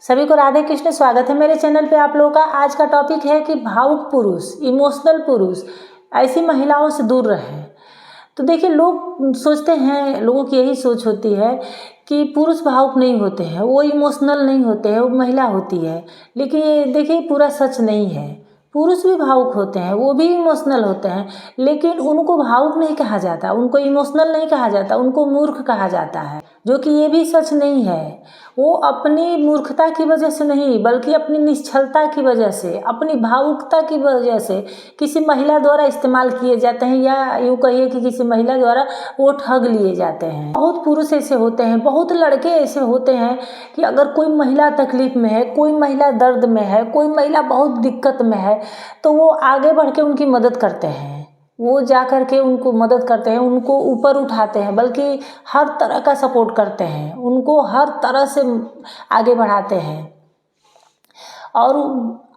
सभी को राधे कृष्ण। स्वागत है मेरे चैनल पे आप लोगों का। आज का टॉपिक है कि भावुक पुरुष, इमोशनल पुरुष, ऐसी महिलाओं से दूर रहें। तो देखिए, लोग सोचते हैं, लोगों की यही सोच होती है कि पुरुष भावुक नहीं होते हैं, वो इमोशनल नहीं होते हैं, वो महिला होती है। लेकिन ये देखिए, पूरा सच नहीं है। पुरुष भी भावुक होते हैं, वो भी इमोशनल होते हैं, लेकिन उनको भावुक नहीं कहा जाता, उनको इमोशनल नहीं कहा जाता, उनको मूर्ख कहा जाता है, जो कि ये भी सच नहीं है। वो अपनी मूर्खता की वजह से नहीं, बल्कि अपनी निश्चलता की वजह से, अपनी भावुकता की वजह से किसी महिला द्वारा इस्तेमाल किए जाते हैं, या यूँ कहिए कि किसी महिला द्वारा वो ठग लिए जाते हैं। बहुत पुरुष ऐसे होते हैं, बहुत लड़के ऐसे होते हैं कि अगर कोई महिला तकलीफ में है, कोई महिला दर्द में है, कोई महिला बहुत दिक्कत में है, तो वो आगे बढ़ के उनकी मदद करते हैं। वो जा कर के उनको मदद करते हैं, उनको ऊपर उठाते हैं, बल्कि हर तरह का सपोर्ट करते हैं, उनको हर तरह से आगे बढ़ाते हैं। और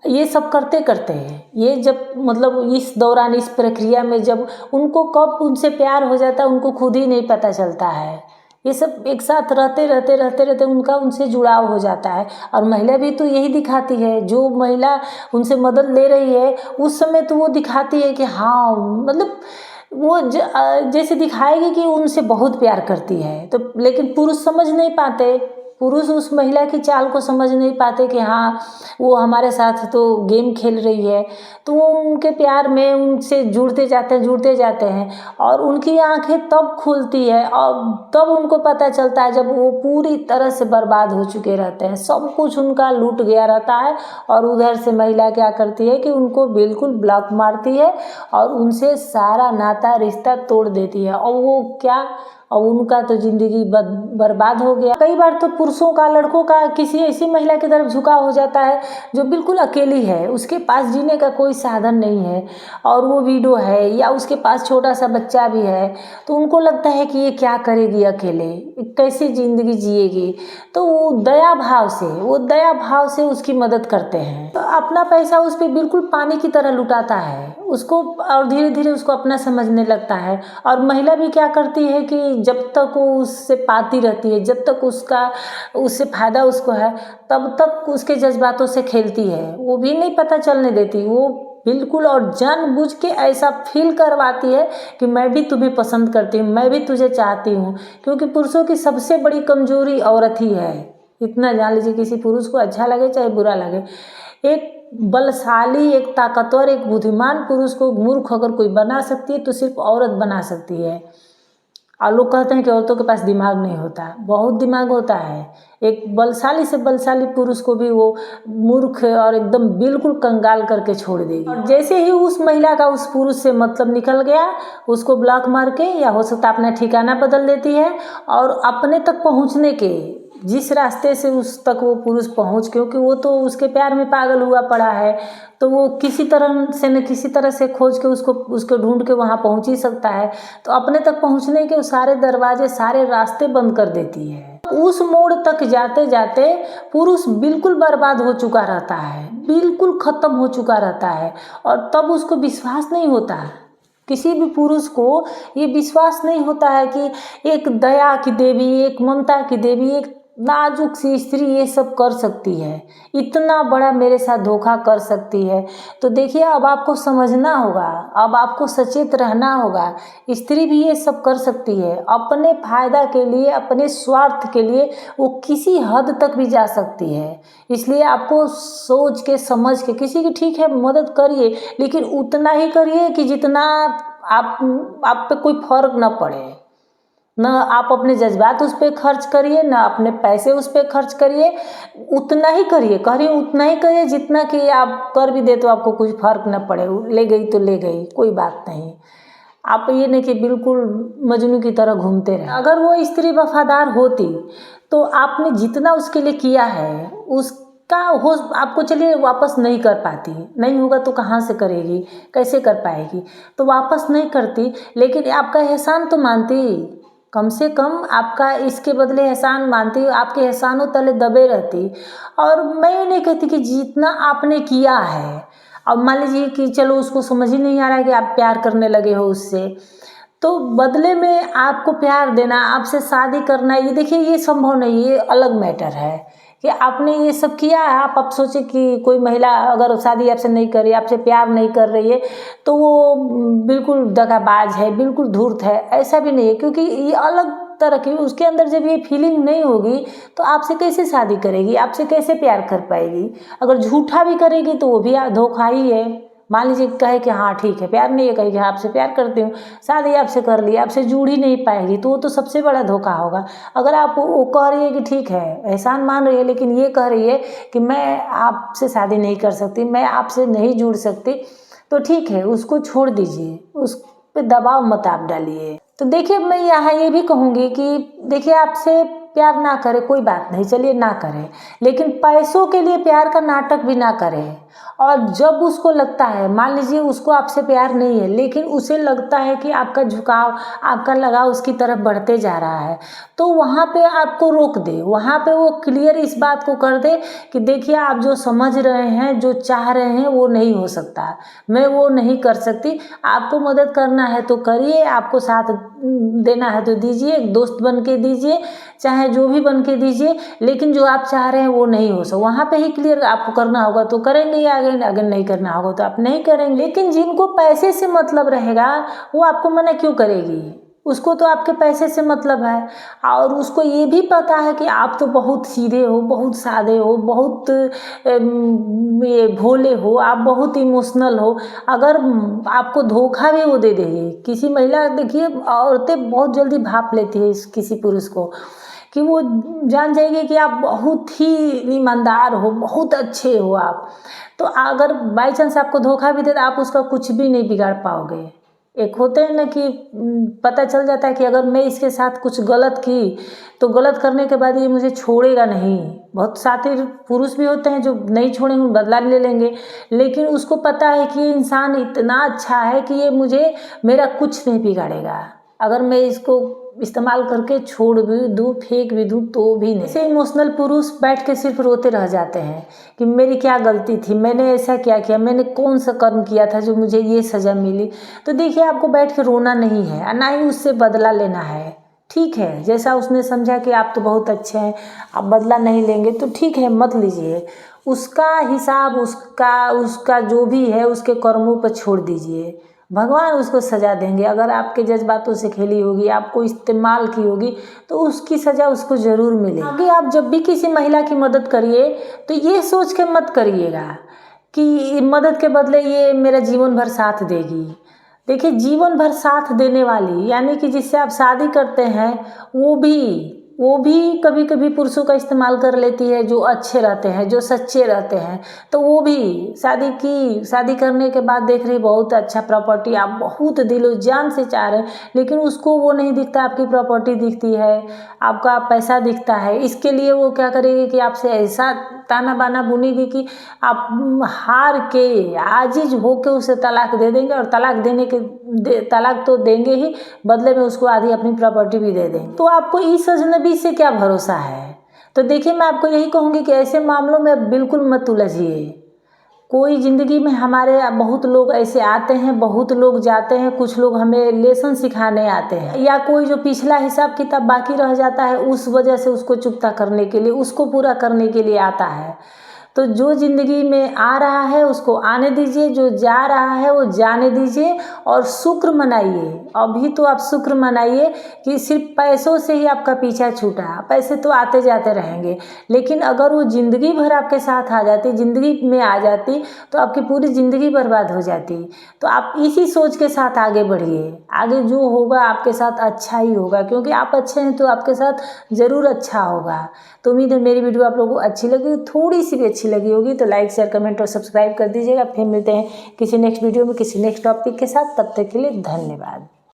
ये सब करते करते ये जब इस दौरान, इस प्रक्रिया में जब उनको कब उनसे प्यार हो जाता है, उनको खुद ही नहीं पता चलता है। ये सब एक साथ रहते उनका उनसे जुड़ाव हो जाता है। और महिला भी तो यही दिखाती है, जो महिला उनसे मदद ले रही है उस समय तो वो दिखाती है कि हाँ, वो जैसे दिखाएगी कि उनसे बहुत प्यार करती है। तो लेकिन पुरुष समझ नहीं पाते, पुरुष उस महिला की चाल को समझ नहीं पाते कि हाँ, वो हमारे साथ तो गेम खेल रही है। तो वो उनके प्यार में उनसे जुड़ते जाते हैं और उनकी आंखें तब खुलती है और तब उनको पता चलता है जब वो पूरी तरह से बर्बाद हो चुके रहते हैं, सब कुछ उनका लूट गया रहता है। और उधर से महिला क्या करती है कि उनको बिल्कुल ब्लॉक मारती है और उनसे सारा नाता रिश्ता तोड़ देती है। और वो क्या, और उनका तो ज़िंदगी बर्बाद हो गया। कई बार तो पुरुषों का, लड़कों का किसी ऐसी महिला की तरफ झुकाव हो जाता है जो बिल्कुल अकेली है, उसके पास जीने का कोई साधन नहीं है और वो विडो है या उसके पास छोटा सा बच्चा भी है। तो उनको लगता है कि ये क्या करेगी अकेले, कैसी ज़िंदगी जिएगी। तो वो दया भाव से उसकी मदद करते हैं। तो अपना पैसा उस पर बिल्कुल पानी की तरह लुटाता है उसको, और धीरे धीरे उसको अपना समझने लगता है। और महिला भी क्या करती है कि जब तक वो उससे पाती रहती है, जब तक उससे फ़ायदा उसको है, तब तक उसके जज्बातों से खेलती है, वो भी नहीं पता चलने देती। वो बिल्कुल और जानबूझ के ऐसा फील करवाती है कि मैं भी तुम्हें पसंद करती हूँ, मैं भी तुझे चाहती हूँ। क्योंकि पुरुषों की सबसे बड़ी कमजोरी औरत ही है, इतना जान लीजिए। किसी पुरुष को अच्छा लगे चाहे बुरा लगे, एक बलशाली, एक ताकतवर, एक बुद्धिमान पुरुष को मूर्ख अगर कोई बना सकती है तो सिर्फ औरत बना सकती है। और लोग कहते हैं कि औरतों के पास दिमाग नहीं होता, बहुत दिमाग होता है। एक बलशाली से बलशाली पुरुष को भी वो मूर्ख और एकदम बिल्कुल कंगाल करके छोड़ देगी। और जैसे ही उस महिला का उस पुरुष से निकल गया, उसको ब्लॉक मार के या हो सकता अपना ठिकाना बदल देती है और अपने तक पहुंचने के जिस रास्ते से उस तक वो पुरुष पहुंच, क्योंकि वो तो उसके प्यार में पागल हुआ पड़ा है, तो वो किसी तरह से न किसी तरह से खोज के उसको ढूंढ के वहाँ पहुंच ही सकता है। तो अपने तक पहुंचने के सारे दरवाजे, सारे रास्ते बंद कर देती है। उस मोड़ तक जाते जाते पुरुष बिल्कुल बर्बाद हो चुका रहता है, बिल्कुल ख़त्म हो चुका रहता है। और तब उसको विश्वास नहीं होता है, किसी भी पुरुष को ये विश्वास नहीं होता है कि एक दया की देवी, एक ममता की देवी, एक नाजुक सी स्त्री ये सब कर सकती है, इतना बड़ा मेरे साथ धोखा कर सकती है। तो देखिए, अब आपको समझना होगा, अब आपको सचेत रहना होगा। स्त्री भी ये सब कर सकती है, अपने फायदा के लिए, अपने स्वार्थ के लिए वो किसी हद तक भी जा सकती है। इसलिए आपको सोच के, समझ के, किसी की ठीक है मदद करिए, लेकिन उतना ही करिए कि जितना आप पे कोई फर्क ना पड़े। न आप अपने जज्बात उस पर खर्च करिए, न अपने पैसे उस पर खर्च करिए, उतना ही करिए जितना कि आप कर भी दे तो आपको कुछ फर्क न पड़े। ले गई तो ले गई, कोई बात नहीं। आप ये नहीं कि बिल्कुल मजनू की तरह घूमते रहे। अगर वो स्त्री वफादार होती तो आपने जितना उसके लिए किया है उसका हो आपको चलिए वापस नहीं कर पाती, नहीं होगा तो कहाँ से करेगी, कैसे कर पाएगी, तो वापस नहीं करती, लेकिन आपका एहसान तो मानती, कम से कम आपका इसके बदले एहसान मानती, आपके एहसानों तले दबे रहती। और मैं ये नहीं कहती कि जितना आपने किया है, अब मान लीजिए कि चलो उसको समझ ही नहीं आ रहा है कि आप प्यार करने लगे हो उससे, तो बदले में आपको प्यार देना, आपसे शादी करना, ये देखिए ये संभव नहीं, ये अलग मैटर है कि आपने ये सब किया। आप अब सोचे कि कोई महिला अगर शादी आपसे नहीं कर रही, आपसे प्यार नहीं कर रही है, तो वो बिल्कुल दगाबाज है, बिल्कुल धूर्त है, ऐसा भी नहीं है। क्योंकि ये अलग तरह की, उसके अंदर जब ये फीलिंग नहीं होगी तो आपसे कैसे शादी करेगी, आपसे कैसे प्यार कर पाएगी। अगर झूठा भी करेगी तो वो भी धोखा ही है। मान लीजिए कहे कि हाँ ठीक है, प्यार नहीं है, कहे कि हाँ आपसे प्यार करती हूँ, शादी आपसे कर ली, आपसे जुड़ ही नहीं पाएगी, तो वो तो सबसे बड़ा धोखा होगा। अगर आप वो कह रही है कि ठीक है, एहसान मान रही है, लेकिन ये कह रही है कि मैं आपसे शादी नहीं कर सकती, मैं आपसे नहीं जुड़ सकती, तो ठीक है, उसको छोड़ दीजिए, उस पे दबाव मत आप डालिए। तो देखिए, मैं यहाँ ये भी कहूँगी कि देखिए, आपसे प्यार ना करे कोई बात नहीं, चलिए ना करे, लेकिन पैसों के लिए प्यार का नाटक भी ना करें। और जब उसको लगता है, मान लीजिए उसको आपसे प्यार नहीं है, लेकिन उसे लगता है कि आपका झुकाव, आपका लगाव उसकी तरफ बढ़ते जा रहा है, तो वहाँ पे आपको रोक दे, वहाँ पे वो क्लियर इस बात को कर दे कि देखिए, आप जो समझ रहे हैं, जो चाह रहे हैं, वो नहीं हो सकता, मैं वो नहीं कर सकती। आपको मदद करना है तो करिए, आपको साथ देना है तो दीजिए, दोस्त बन के दीजिए, चाहे जो भी बन के दीजिए, लेकिन जो आप चाह रहे हैं वो नहीं हो सकता। वहाँ पे ही क्लियर आपको करना होगा तो करेंगे, या अगर नहीं करना होगा तो आप नहीं करेंगे। लेकिन जिनको पैसे से मतलब रहेगा, वो आपको मना क्यों करेगी? उसको तो आपके पैसे से मतलब है, और उसको ये भी पता है कि आप तो बहुत सीधे हो, बहुत सादे हो, बहुत ये भोले हो, आप बहुत इमोशनल हो। अगर आपको धोखा भी वो दे देगी, किसी महिला, देखिए औरतें बहुत जल्दी भाप लेती है किसी पुरुष को, कि वो जान जाएगी कि आप बहुत ही ईमानदार हो, बहुत अच्छे हो आप। तो अगर बाई चांस आपको धोखा भी दे तो आप उसका कुछ भी नहीं बिगाड़ पाओगे। एक होते हैं ना कि पता चल जाता है कि अगर मैं इसके साथ कुछ गलत की, तो गलत करने के बाद ये मुझे छोड़ेगा नहीं। बहुत साथी पुरुष भी होते हैं जो नहीं छोड़ेंगे, बदला ले लेंगे, लेकिन उसको पता है कि ये इंसान इतना अच्छा है कि ये मुझे, मेरा कुछ नहीं बिगाड़ेगा, अगर मैं इसको इस्तेमाल करके छोड़ भी दूँ, फेंक भी दूँ, तो भी नहीं। ऐसे इमोशनल पुरुष बैठ के सिर्फ रोते रह जाते हैं कि मेरी क्या गलती थी, मैंने ऐसा क्या किया, मैंने कौन सा कर्म किया था जो मुझे ये सज़ा मिली। तो देखिए, आपको बैठ के रोना नहीं है, ना ही उससे बदला लेना है। ठीक है, जैसा उसने समझा कि आप तो बहुत अच्छे हैं, आप बदला नहीं लेंगे, तो ठीक है, मत लीजिए। उसका हिसाब, उसका जो भी है, उसके कर्मों पर छोड़ दीजिए, भगवान उसको सज़ा देंगे। अगर आपके जज्बातों से खेली होगी, आपको इस्तेमाल की होगी, तो उसकी सज़ा उसको ज़रूर मिलेगी। आगे आप जब भी किसी महिला की मदद करिए तो ये सोच के मत करिएगा कि मदद के बदले ये मेरा जीवन भर साथ देगी। देखिए, जीवन भर साथ देने वाली, यानी कि जिससे आप शादी करते हैं, वो भी कभी कभी पुरुषों का इस्तेमाल कर लेती है, जो अच्छे रहते हैं, जो सच्चे रहते हैं। तो वो भी शादी करने के बाद देख रही बहुत अच्छा प्रॉपर्टी, आप बहुत दिलो जान से चाह रहे हैं, लेकिन उसको वो नहीं दिखता, आपकी प्रॉपर्टी दिखती है, आपका पैसा दिखता है। इसके लिए वो क्या करेगी कि आपसे ऐसा ताना बाना बुनेगी कि आप हार के, आजिज होके उसे तलाक दे देंगे, और तलाक तो देंगे ही, बदले में उसको आधी अपनी प्रॉपर्टी भी दे देंगे। तो आपको इस अजनबी से क्या भरोसा है? तो देखिए, मैं आपको यही कहूँगी कि ऐसे मामलों में बिल्कुल मत उलझिए। कोई ज़िंदगी में हमारे बहुत लोग ऐसे आते हैं, बहुत लोग जाते हैं, कुछ लोग हमें लेसन सिखाने आते हैं, या कोई जो पिछला हिसाब किताब बाकी रह जाता है, उस वजह से उसको चुकता करने के लिए, उसको पूरा करने के लिए आता है। तो जो ज़िंदगी में आ रहा है उसको आने दीजिए, जो जा रहा है वो जाने दीजिए, और शुक्र मनाइए। अभी तो आप शुक्र मनाइए कि सिर्फ पैसों से ही आपका पीछा छूटा। पैसे तो आते जाते रहेंगे, लेकिन अगर वो ज़िंदगी भर आपके साथ आ जाती, ज़िंदगी में आ जाती, तो आपकी पूरी ज़िंदगी बर्बाद हो जाती। तो आप इसी सोच के साथ आगे बढ़िए, आगे जो होगा आपके साथ अच्छा ही होगा, क्योंकि आप अच्छे हैं तो आपके साथ ज़रूर अच्छा होगा। तो उम्मीद है मेरी वीडियो आप लोगों को अच्छी लगी, थोड़ी सी भी अच्छी लगी होगी तो लाइक, शेयर, कमेंट और सब्सक्राइब कर दीजिएगा। फिर मिलते हैं किसी नेक्स्ट वीडियो में, किसी नेक्स्ट टॉपिक के साथ। तब तक के लिए धन्यवाद।